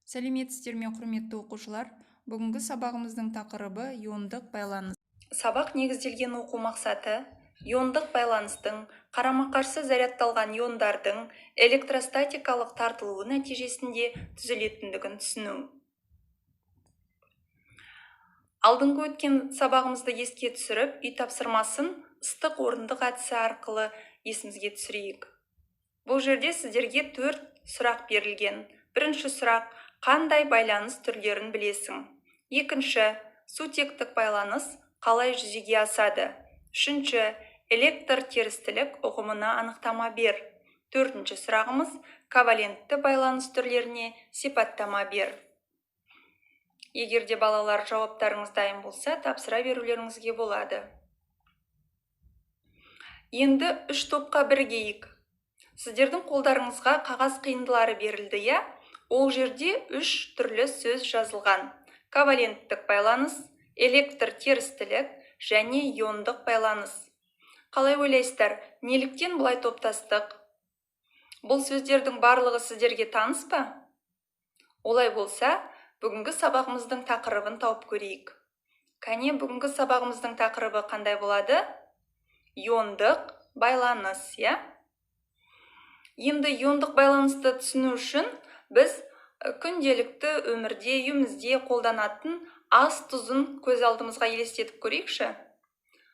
Сәлеметсіздер ме, құрметті оқушылар? Бүгінгі сабағымыздың тақырыбы иондық байланыс. Сабақ негізделген оқу мақсаты иондық байланыстың қарама-қарсы зарядталған иондардың электростатикалық тартылуы нәтижесінде түзілетіндігін түсіну. Алдыңғы өткен сабағымызды еске түсіріп, үй тапсырмасын ыстық орындық әдісі арқылы есімізге түсірейік. Бұл жерде сіздерге 4 сұрақ берілген. Бірінші сұрақ: қандай байланыс түрлерін білесің? Екінші: сутектік байланыс қалай жүзеге асады? Үшінші: электр терістілік ұғымына анықтама бер. Төртінші сұрағымыз: ковалентті байланыс түрлеріне сипаттама бер. Егерде балалар жауаптарыңыз дайын болса, тапсыра берулеріңізге болады. Енді 3 топқа бірігейік. Сіздердің қолдарыңызға қағаз қиындылары берілді, я? Ол жерде 3 түрлі сөз жазылған: коваленттік байланыс, электр терістілік және иондық байланыс. Қалай ойлайсыздар, неліктен бұлай топтастық? Бұл сөздердің барлығы сіздерге таныс па? Олай болса, бүгінгі сабағымыздың тақырыбын тауып көрейік. Кәне, бүгінгі сабағымыздың тақырыбы қандай болады? Иондық байланыс, я? Енді иондық байланысты түсіну үшін біз күнделікті өмірде, үйімізде қолданатын ас тұзын көз алдымызға елестетіп көрейікші.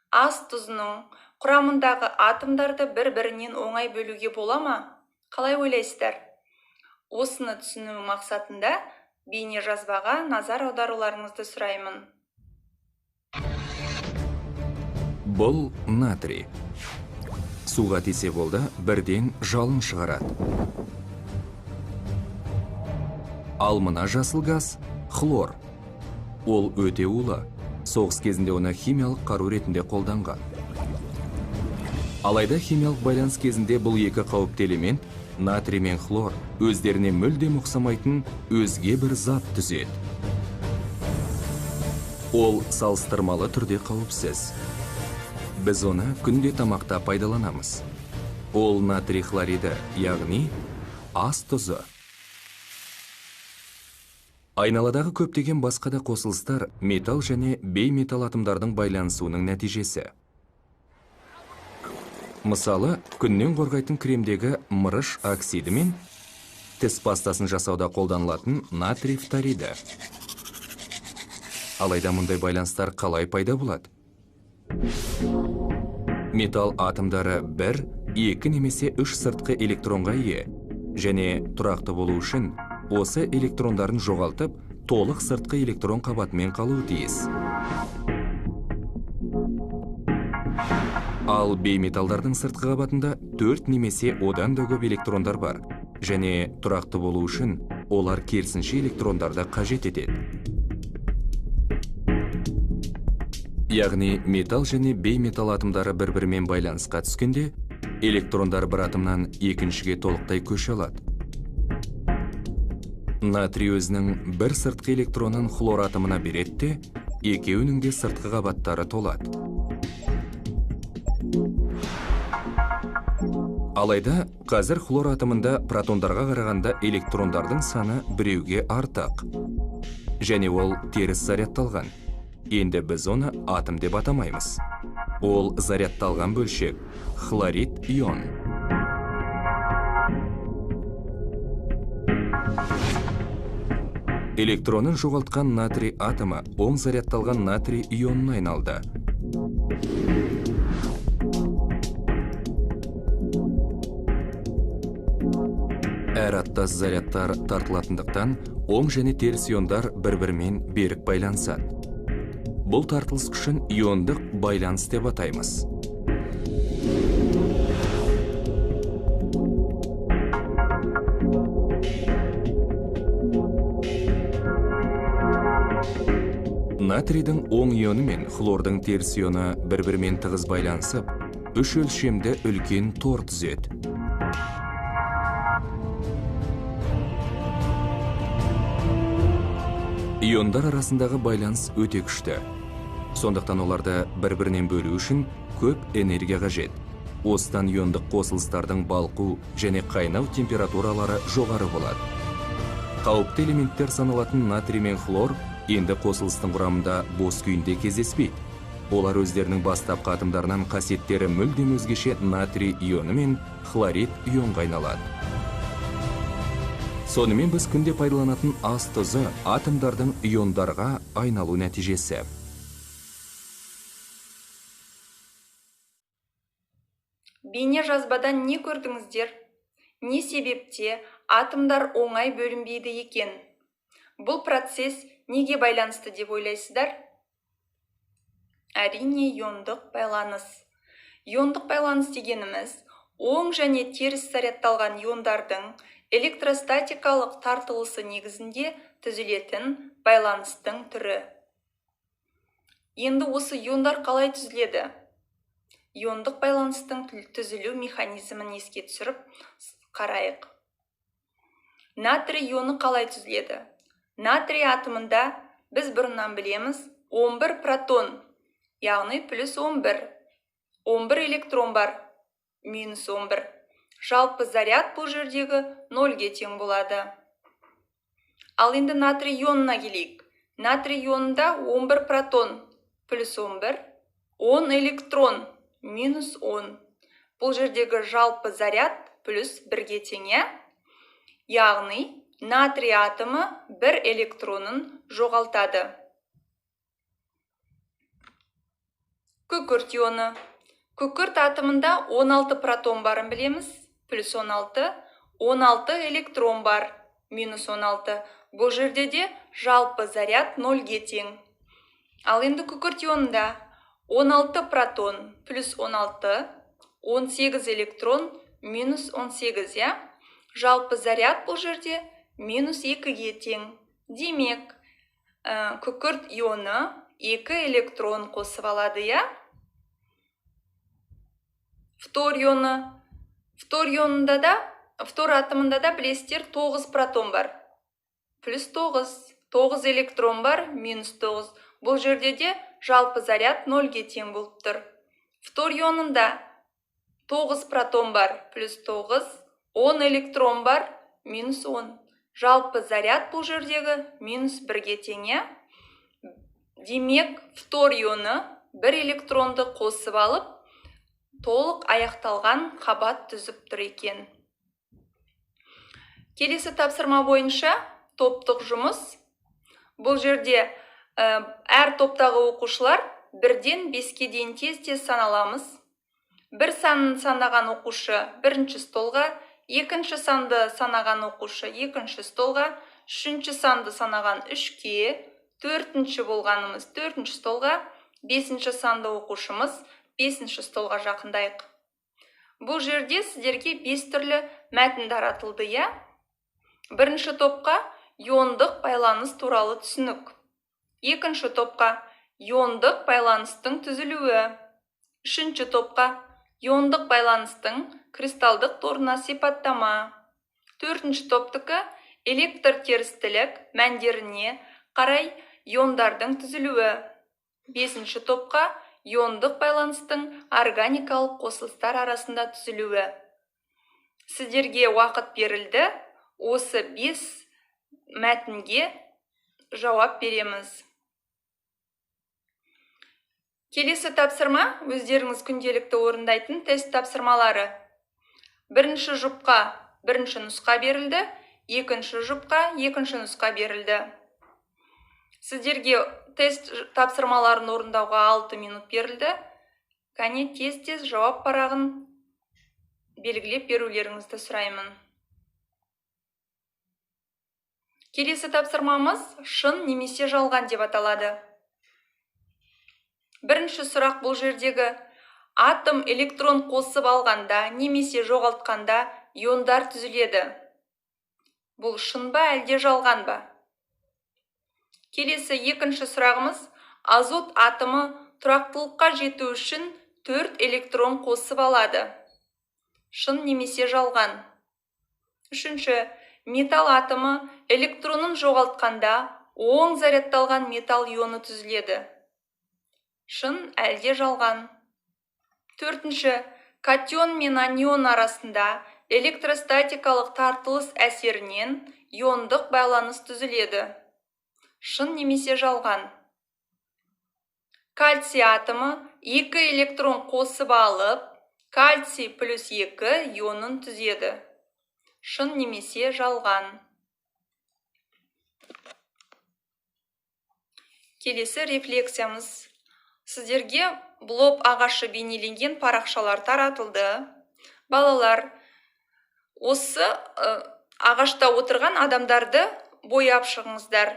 Ас тұзының құрамындағы атомдарды бір-бірінен оңай бөлуге бола ма? Қалай ойлайсыздар? Осыны түсіну мақсатында бейне жазбаға назар аударуларыңызды сұраймын. Бұл натрий. Суға тисе болды, бірден жалын шығарады. Ал мына жасыл газ хлор. Ол өте улы. Соғыс кезінде оны химиялық қару ретінде қолданған. Алайда химиялық байланыс кезінде бұл екі қауіпті элемент, натрий мен хлор, өздеріне мүлдем ұқсамайтын өзге бір зат түзеді. Ол салыстырмалы түрде қауіпсіз. Біз оны күнде тамақта пайдаланамыз. Ол натрий хлориді, яғни ас тұзы. Айналадағы көптеген басқа да қосылыстар металл және бейметалл атомдардың байланысуының нәтижесі. Мысалы, күннен қорғайтын кремдегі мырыш оксиді мен тіс пастасын жасауда қолданылатын натрий фториді. Алайда мұндай байланыстар қалай пайда болады? Металл атомдары 1, 2 немесе 3 сыртқы электронға ие, және тұрақты болу үшін осы электрондарын жоғалтып, толық сыртқы электрон қабатымен қалуы тиіс. Ал бейметалдардың сыртқы қабатында 4 немесе одан да көп электрондар бар, және тұрақты болу үшін олар керісінше электрондарды қажет етеді. Яғни металл және бейметалл атомдары бір-бірімен байланысқа түскенде, электрондар бір атомнан екіншіге толықтай көше алады. Натрий өзінің бір сыртқы электронын хлор атомына береді де, екеуінің де сыртқы қабаттары толады. Алайда, қазір хлор атомында протондарға қарағанда электрондардың саны біреуге артық. Және ол теріс зарядталған. Енді біз оны атом деп атамаймыз. Ол зарядталған бөлшек, хлорид ион. Электронын жоғалтқан натрий атомы оң зарядталған натрий ионына айналды. Әр аттас зарядтар тартылатындықтан, оң және теріс иондар бір-бірімен берік байланысады. Бұл тартылыс күшін иондық байланыс деп атаймыз. Натрийдің оң ионы мен хлордың теріс ионы бір-бірімен тығыз байланысып, 3 өлшемді үлкен тор түзеді. Иондар арасындағы байланыс өте күшті. Сондықтан оларды бір-бірінен бөлу үшін көп энергия қажет. Осыдан иондық қосылыстардың балқу және қайнау температуралары жоғары болады. Қауіпті элементтер саналатын натрий мен хлор енді қосылыстың құрамында бос күйінде кездеспейді. Олар өздерінің бастапқы атомдарынан қасиеттері мүлдем өзгеше натрий ионы мен хлорид ионға айналады. Сонымен біз күнде пайдаланатын ас тұзы атомдардың иондарға айналу нәтижесі. Бейне жазбадан не көрдіңіздер? Не себепте атомдар оңай бөлінбейді екен? Бұл процесс неге байланысты деп ойлайсыздар? Әрине, иондық байланыс. Иондық байланыс дегеніміз оң және теріс зарядталған иондардың электростатикалық тартылысы негізінде түзілетін байланыстың түрі. Енді осы иондар қалай түзіледі? Иондық байланыстың түзілу механизмін еске түсіріп қарайық. Натрий ионы қалай түзіледі? Натрий атомында біз бұрыннан білеміз 11 протон, яғни плюс 11. 11 электрон бар, минус 11. Жалпы заряд бұл жердегі 0-ге тең болады. Ал енді натрий ионына келейік. Натрий ионында 11 протон, плюс 11, 10 электрон, минус 10. Бұл жердегі жалпы заряд плюс 1-ге тең, яғни натрий атомы 1 электронын жоғалтады. Күкірт ионы. Күкірт атомында 16 протон барын білеміз, плюс 16, 16 электрон бар, минус 16. Бұл жерде де жалпы заряд 0-ге тең. Ал енді күкірт ионында 16 протон, плюс 16, 18 электрон, минус 18, жалпы заряд бұл жерде минус 2-ге тең. Демек, күкірт ионы 2 электрон қосып алады, Фтор ионы. Фтор атомында да білесіздер 9 протон бар. Плюс 9. 9 электрон бар, минус 9. Бұл жерде де жалпы заряд 0-ге тең болып тұр. Фтор ионында 9 протон бар, плюс 9. 10 электрон бар, минус 10. Жалпы заряд бұл жердегі минус 1-ге тең, Демек, фтор ионы 1 электронды қосып алып, толық аяқталған қабат түзіп тұр екен. Келесі тапсырма бойынша топтық жұмыс. Бұл жерде әр топтағы оқушылар 1-ден 5-ке дейін тез саналамыз. Бір санын санаған оқушы бірінші столға, екінші санды санаған оқушы екінші столға, үшінші санды санаған 3-ке, төртінші болғанымыз 4-ші столға, 5-ші санды оқушымыз 5-ші столға жақындайық. Бұл жерде сіздерге 5 түрлі мәтін таратылды, Бірінші топқа иондық байланыс туралы түсінік. Екінші топқа иондық байланыстың түзілуі. Үшінші топқа иондық байланыстың кристалдық торына сипаттама. Төртінші топтікі электр терістілік мәндеріне қарай иондардың түзілуі. Бесінші топқа иондық байланыстың органикалық қосылыстар арасында түзілуі. Сіздерге уақыт берілді, осы 5 мәтінге жауап береміз. Келесі тапсырма өздеріңіз күнделікті орындайтын тест тапсырмалары. Бірінші жұпқа бірінші нұсқа берілді, екінші жұпқа екінші нұсқа берілді. Сіздерге тест тапсырмаларын орындауға 6 минут берілді. Кәне тез жауап парағын белгілеп берулеріңізді сұраймын. Келесі тапсырмамыз шын немесе жалған деп аталады. Бірінші сұрақ бұл жердегі атом электрон қосып алғанда немесе жоғалтқанда иондар түзіледі. Бұл шын ба әлде жалған ба? Келесі екінші сұрағымыз азот атомы тұрақтылыққа жету үшін 4 электрон қосып алады. Шын немесе жалған? Үшінші, металл атомы электронын жоғалтқанда оң зарядталған металл ионы түзіледі. Шын әлде жалған? Төртінші, катион мен анион арасында электростатикалық тартылыс әсерінен иондық байланыс түзіледі. Шын немесе жалған. Кальций атомы 2 электрон қосып алып, кальций плюс 2 ионын түзеді. Шын немесе жалған. Келесі рефлексиямыз. Сіздерге блоб ағашы бейнеленген парақшалар таратылды. Балалар, осы ағашта отырған адамдарды бояп шығыңыздар.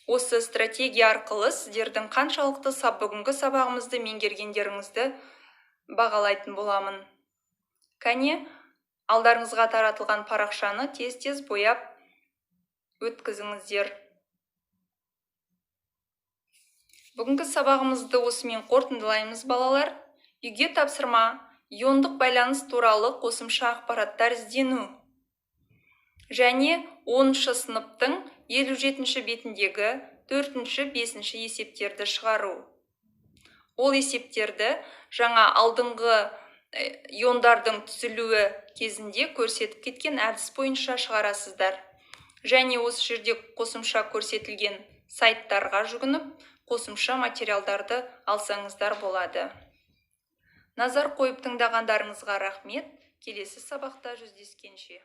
Осы стратегия арқылы сіздердің қаншалықты бүгінгі сабағымызды меңгергендеріңізді бағалайтын боламын. Кәне, алдарыңызға таратылған парақшаны тез-тез бояп өткізіңіздер. Бүгінгі сабағымызды осымен қорытындылаймыз, балалар. Үйге тапсырма: иондық байланыс туралы қосымша ақпараттар іздену. Және 10-шы сыныптың 57-ші бетіндегі 4-5 есептерді шығару. Ол есептерді жаңа алдыңғы иондардың түзілуі кезінде көрсетіп кеткен әдіс бойынша шығарасыздар. Және осы жерде қосымша көрсетілген сайттарға жүгініп, қосымша материалдарды алсаңыздар болады. Назар қойып тыңдағандарыңызға рахмет. Келесі сабақта жүздескенше.